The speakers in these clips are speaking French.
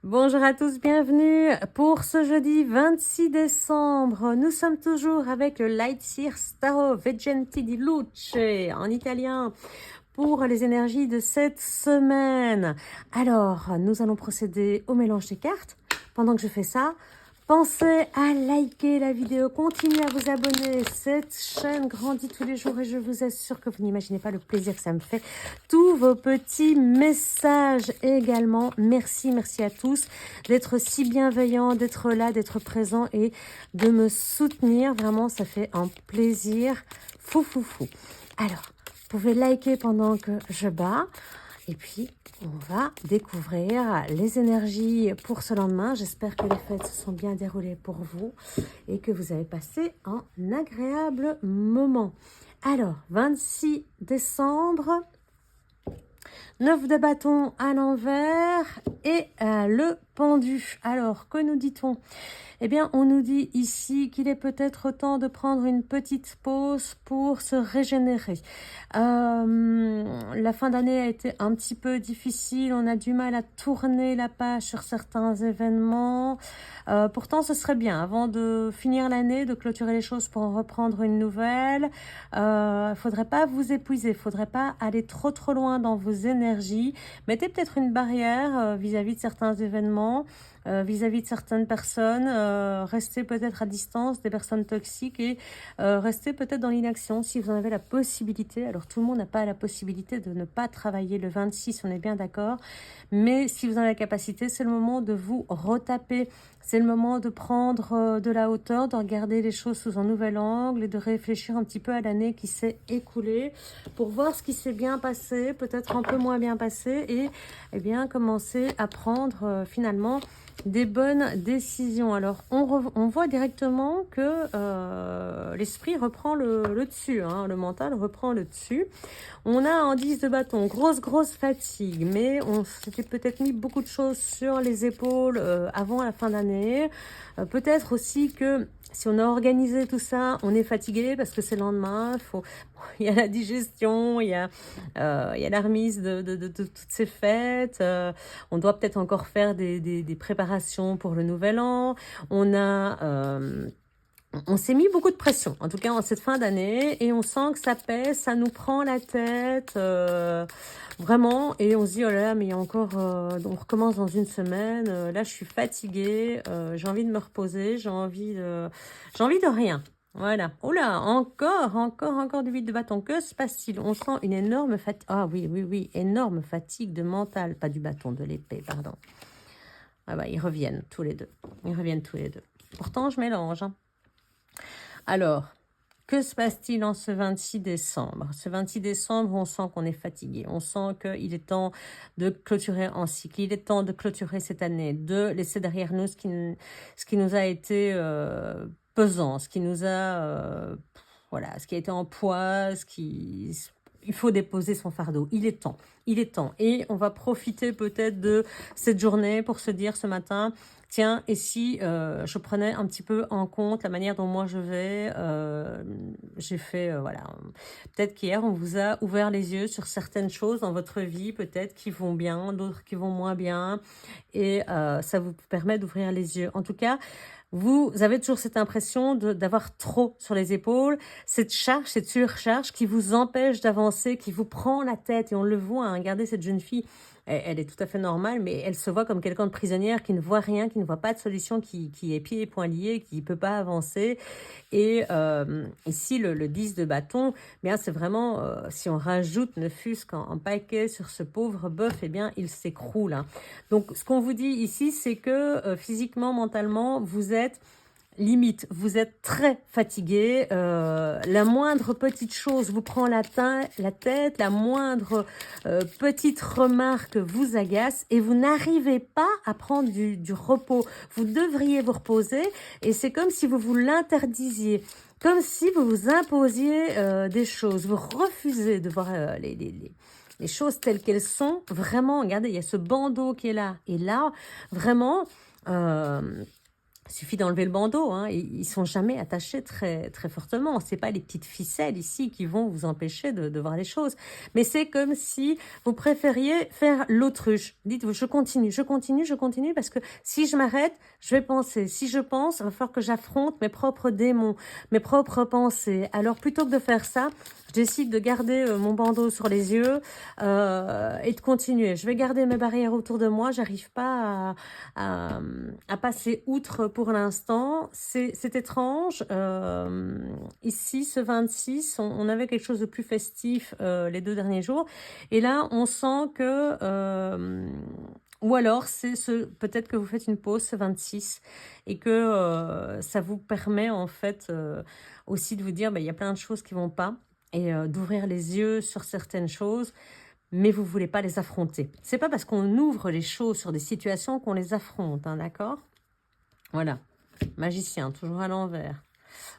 Bonjour à tous, bienvenue pour ce jeudi 26 décembre. Nous sommes toujours avec le Lightyear Staro Veggenti di Luce en italien pour les énergies de cette semaine. Alors, nous allons procéder au mélange des cartes. Pendant que je fais ça, pensez à liker la vidéo, continuez à vous abonner. Cette chaîne grandit tous les jours et je vous assure que vous n'imaginez pas le plaisir que ça me fait. Tous vos petits messages également. Merci à tous d'être si bienveillants, d'être là, d'être présents et de me soutenir. Vraiment, ça fait un plaisir fou. Alors, vous pouvez liker pendant que je bats. Et puis, on va découvrir les énergies pour ce lendemain. J'espère que les fêtes se sont bien déroulées pour vous et que vous avez passé un agréable moment. Alors, 26 décembre, 9 de bâton à l'envers et le pendu. Alors, que nous dit-on? Eh bien, on nous dit ici qu'il est peut-être temps de prendre une petite pause pour se régénérer. La fin d'année a été un petit peu difficile. On a du mal à tourner la page sur certains événements. Pourtant, ce serait bien, avant de finir l'année, de clôturer les choses pour en reprendre une nouvelle. Faudrait pas vous épuiser. Faudrait pas aller trop loin dans vos énergies. Mettez peut-être une barrière vis-à-vis de certains événements. Vis-à-vis de certaines personnes, restez peut-être à distance des personnes toxiques et restez peut-être dans l'inaction si vous en avez la possibilité. Alors tout le monde n'a pas la possibilité de ne pas travailler le 26, on est bien d'accord, mais si vous en avez la capacité, c'est le moment de vous retaper, c'est le moment de prendre de la hauteur, de regarder les choses sous un nouvel angle et de réfléchir un petit peu à l'année qui s'est écoulée pour voir ce qui s'est bien passé, peut-être un peu moins bien passé et eh bien commencer à prendre finalement des bonnes décisions. Alors, on voit directement que l'esprit reprend le dessus, hein, le mental reprend le dessus. On a un 10 de bâton, grosse fatigue, mais on s'était peut-être mis beaucoup de choses sur les épaules avant la fin d'année. Peut-être aussi que si on a organisé tout ça, on est fatigué parce que c'est le lendemain, il y a la digestion, il y a la remise de toutes ces fêtes, on doit peut-être encore faire des préparations pour le nouvel an, on s'est mis beaucoup de pression, en tout cas en cette fin d'année, et on sent que ça pèse, ça nous prend la tête, vraiment, et on se dit, oh là là, mais il y a encore, on recommence dans une semaine, là je suis fatiguée, j'ai envie de me reposer, j'ai envie de rien. Voilà. Oh là, encore du vide de bâton. Que se passe-t-il? On sent une énorme fatigue. Ah oui, énorme fatigue de mental, pas du bâton, de l'épée, pardon. Ah bah, ils reviennent tous les deux. Pourtant, je mélange, hein. Alors, que se passe-t-il en ce 26 décembre? Ce 26 décembre, on sent qu'on est fatigué. On sent qu'il est temps de clôturer en cycle. Il est temps de clôturer cette année, de laisser derrière nous ce qui nous a été pesant, ce qui nous a... voilà, ce qui a été en poids, il faut déposer son fardeau. Il est temps. Et on va profiter peut-être de cette journée pour se dire ce matin... Tiens, et si je prenais un petit peu en compte la manière dont moi je vais, j'ai fait, voilà, peut-être qu'hier on vous a ouvert les yeux sur certaines choses dans votre vie, peut-être qui vont bien, d'autres qui vont moins bien, et ça vous permet d'ouvrir les yeux. En tout cas, vous avez toujours cette impression d'avoir trop sur les épaules, cette charge, cette surcharge qui vous empêche d'avancer, qui vous prend la tête, et on le voit, hein, regardez cette jeune fille, elle est tout à fait normale, mais elle se voit comme quelqu'un de prisonnière qui ne voit rien, qui ne voit pas de solution, qui est pieds et poings liés, qui ne peut pas avancer. Et ici, le 10 de bâton, bien c'est vraiment, si on rajoute ne fût-ce qu'un paquet sur ce pauvre bœuf, eh bien, il s'écroule, hein. Donc, ce qu'on vous dit ici, c'est que physiquement, mentalement, vous êtes... limite, vous êtes très fatigué, la moindre petite chose vous prend la tête, la moindre petite remarque vous agace et vous n'arrivez pas à prendre du repos. Vous devriez vous reposer et c'est comme si vous vous l'interdisiez, comme si vous vous imposiez des choses, vous refusez de voir les choses telles qu'elles sont. Vraiment, regardez, il y a ce bandeau qui est là et là, vraiment... Il suffit d'enlever le bandeau, hein, ils sont jamais attachés très très fortement. C'est pas les petites ficelles ici qui vont vous empêcher de voir les choses. Mais c'est comme si vous préfériez faire l'autruche. Dites-vous: «Je continue, je continue, je continue parce que si je m'arrête, je vais penser. Si je pense, il va falloir que j'affronte mes propres démons, mes propres pensées». Alors plutôt que de faire ça, je décide de garder, mon bandeau sur les yeux, et de continuer. Je vais garder mes barrières autour de moi. J'arrive pas à passer outre pour l'instant. C'est étrange. Ici, ce 26, on avait quelque chose de plus festif les 2 derniers jours. Et là, on sent que... ou alors, peut-être que vous faites une pause ce 26 et que ça vous permet en fait aussi de vous dire, bah, il y a plein de choses qui vont pas et d'ouvrir les yeux sur certaines choses, mais vous voulez pas les affronter. C'est pas parce qu'on ouvre les choses sur des situations qu'on les affronte, hein, d'accord? Voilà. Magicien, toujours à l'envers.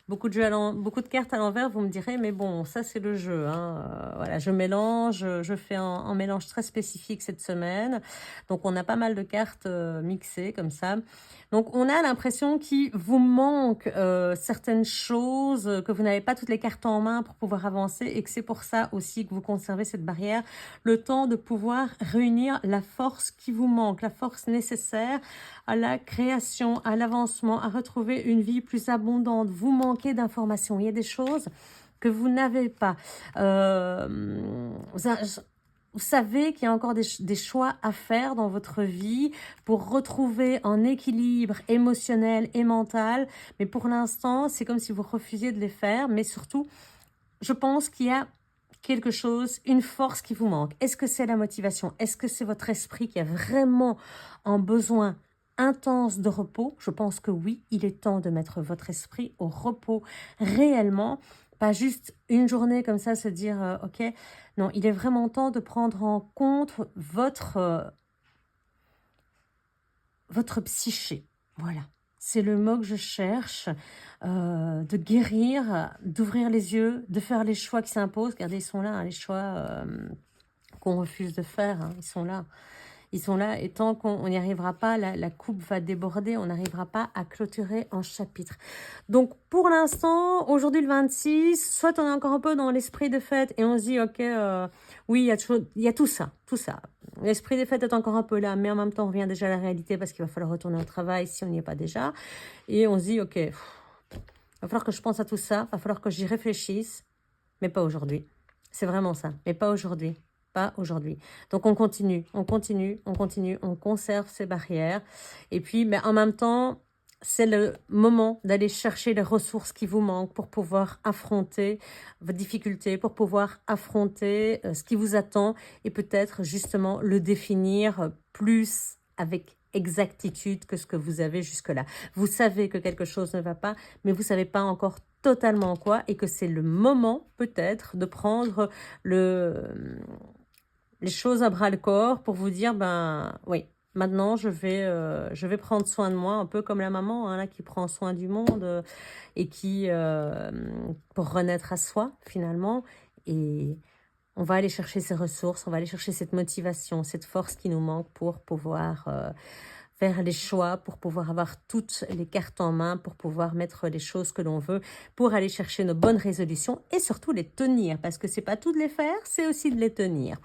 Beaucoup beaucoup de cartes à l'envers, vous me direz, mais bon, ça c'est le jeu, hein. Voilà, je mélange, je fais un mélange très spécifique cette semaine. Donc on a pas mal de cartes mixées comme ça. Donc on a l'impression qu'il vous manque certaines choses, que vous n'avez pas toutes les cartes en main pour pouvoir avancer et que c'est pour ça aussi que vous conservez cette barrière, le temps de pouvoir réunir la force qui vous manque, la force nécessaire à la création, à l'avancement, à retrouver une vie plus abondante. Vous manquez d'informations. Il y a des choses que vous n'avez pas. Vous savez qu'il y a encore des choix à faire dans votre vie pour retrouver un équilibre émotionnel et mental. Mais pour l'instant, c'est comme si vous refusiez de les faire. Mais surtout, je pense qu'il y a quelque chose, une force qui vous manque. Est-ce que c'est la motivation? Est-ce que c'est votre esprit qui a vraiment un besoin intense de repos? Je pense que oui, il est temps de mettre votre esprit au repos réellement, pas juste une journée comme ça, se dire ok. Non, il est vraiment temps de prendre en compte votre psyché. Voilà, c'est le mot que je cherche, de guérir, d'ouvrir les yeux, de faire les choix qui s'imposent. Regardez, ils sont là, hein, les choix qu'on refuse de faire, hein, ils sont là. Ils sont là et tant qu'on n'y arrivera pas, la coupe va déborder, on n'arrivera pas à clôturer un chapitre. Donc pour l'instant, aujourd'hui le 26, soit on est encore un peu dans l'esprit de fête et on se dit ok, oui, il y a tout ça, tout ça. L'esprit des fêtes est encore un peu là, mais en même temps on revient déjà à la réalité parce qu'il va falloir retourner au travail si on n'y est pas déjà. Et on se dit ok, il va falloir que je pense à tout ça, il va falloir que j'y réfléchisse, mais pas aujourd'hui. C'est vraiment ça, mais pas aujourd'hui. Pas aujourd'hui. Donc on continue, on continue, on continue, on conserve ces barrières. Et puis, mais en même temps, c'est le moment d'aller chercher les ressources qui vous manquent pour pouvoir affronter vos difficultés, pour pouvoir affronter ce qui vous attend et peut-être justement le définir plus avec exactitude que ce que vous avez jusque-là. Vous savez que quelque chose ne va pas, mais vous ne savez pas encore totalement quoi et que c'est le moment peut-être de prendre les choses à bras-le-corps pour vous dire, ben oui, maintenant je vais prendre soin de moi, un peu comme la maman hein, là, qui prend soin du monde et qui, pour renaître à soi finalement. Et on va aller chercher ces ressources, on va aller chercher cette motivation, cette force qui nous manque pour pouvoir faire les choix, pour pouvoir avoir toutes les cartes en main, pour pouvoir mettre les choses que l'on veut, pour aller chercher nos bonnes résolutions et surtout les tenir, parce que c'est pas tout de les faire, c'est aussi de les tenir.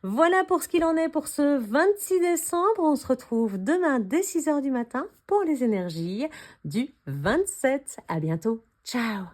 Voilà pour ce qu'il en est pour ce 26 décembre. On se retrouve demain dès 6 h du matin pour les énergies du 27. À bientôt. Ciao!